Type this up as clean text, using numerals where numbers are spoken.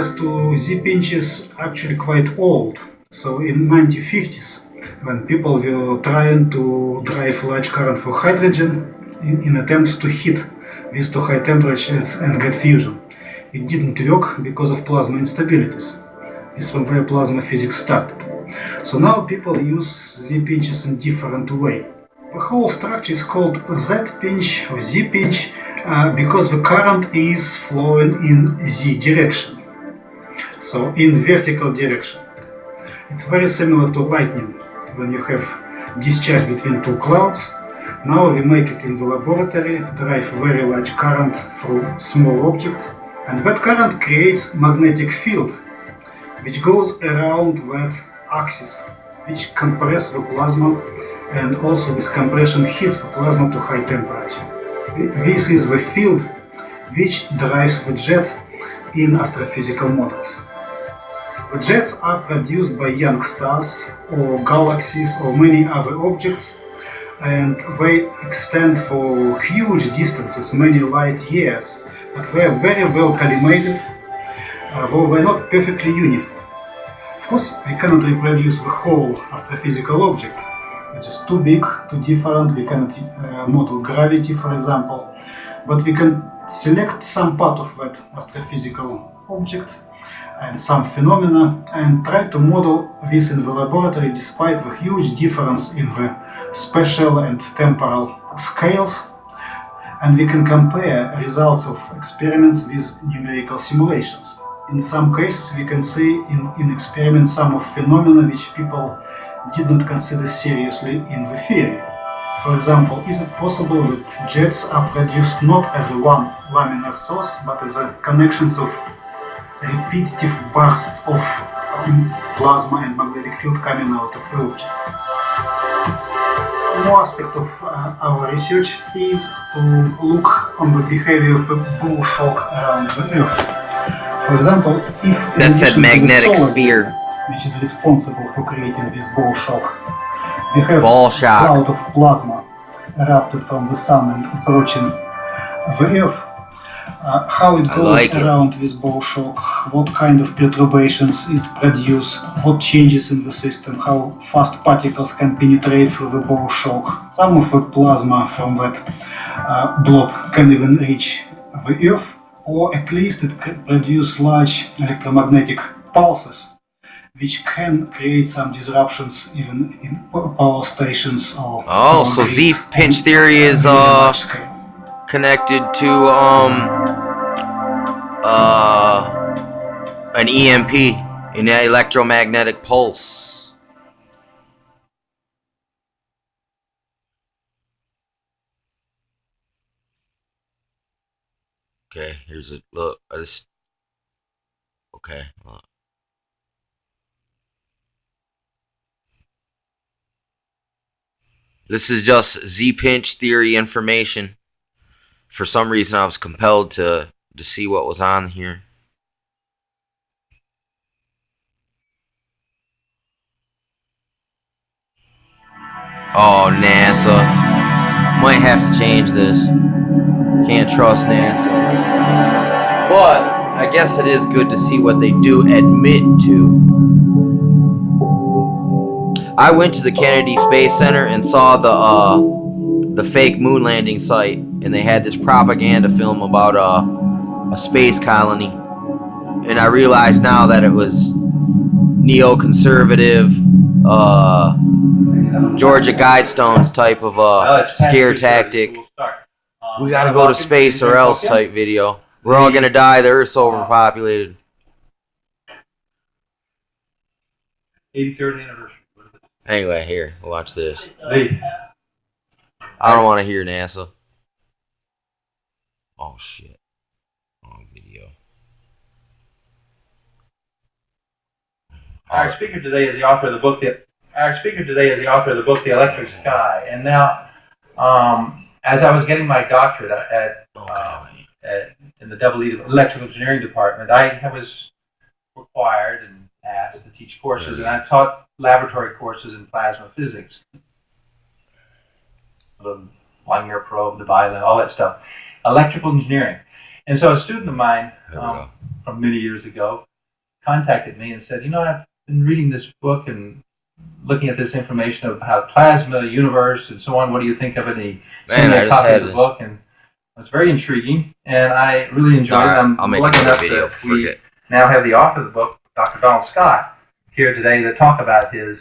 refers to Z-pinch is actually quite old. So in 1950s, when people were trying to drive large current for hydrogen in attempts to heat this to high temperatures and get fusion. It didn't work because of plasma instabilities. This is from where plasma physics started. So now people use Z-pinches in different way. The whole structure is called Z-pinch or Z-pinch because the current is flowing in Z direction, so in vertical direction. It's very similar to lightning when you have discharge between two clouds. Now we make it in the laboratory, drive very large current through small object, and that current creates magnetic field which goes around that axis, which compress the plasma, and also this compression heats the plasma to high temperature. This is the field which drives the jet in astrophysical models. The jets are produced by young stars or galaxies or many other objects, and they extend for huge distances, many light years, but they are very well collimated, though they are not perfectly uniform. Of course, we cannot reproduce the whole astrophysical object. It is too big, too different. We cannot model gravity, for example, but we can select some part of that astrophysical object and some phenomena and try to model this in the laboratory despite the huge difference in the spatial and temporal scales. And we can compare results of experiments with numerical simulations. In some cases, we can see in experiments some of phenomena which people did not consider seriously in the theory. For example, is it possible that jets are produced not as a one laminar source, but as a connections of repetitive bursts of plasma and magnetic field coming out of the object? One aspect of our research is to look on the behavior of a Bohr shock around the Earth. For example, if that said magnetic sphere, which is responsible for creating this Bohr shock, we have ball a shock cloud of plasma erupted from the sun and approaching the Earth. How it goes around this Bohr shock, what kind of perturbations it produces, what changes in the system, how fast particles can penetrate through the Bohr shock. Some of the plasma from that blob can even reach the Earth, or at least it can produce large electromagnetic pulses which can create some disruptions even in power stations or so Z-pinch theory is connected to an EMP, an electromagnetic pulse. Okay, here's a look. Okay. This is just Z-pinch theory information. For some reason, I was compelled to see what was on here. Oh, NASA. Might have to change this. Can't trust NASA. But I guess it is good to see what they do admit to. I went to the Kennedy Space Center and saw the fake moon landing site, and they had this propaganda film about a space colony. And I realize now that it was neoconservative Georgia Guidestones type of scare tactic. We gotta go to space or else type video. We're all gonna die. The Earth's overpopulated. 83rd anniversary. Anyway, here, watch this. I don't want to hear NASA. Oh shit! Wrong video. Our speaker today is the author of the book. The Electric Sky. And now, as I was getting my doctorate in the EE Electrical Engineering Department, I was required and asked to teach courses, and I taught laboratory courses in plasma physics, the Langmuir probe, the Violin, all that stuff, electrical engineering. And so a student of mine from many years ago contacted me and said, I've been reading this book and looking at this information about plasma, universe, and so on. What do you think of it? And he sent me a copy of the book, and it was very intriguing, and I really enjoyed it. I'll make lucky another enough video. that we now have the author of the book, Dr. Donald Scott, here today to talk about his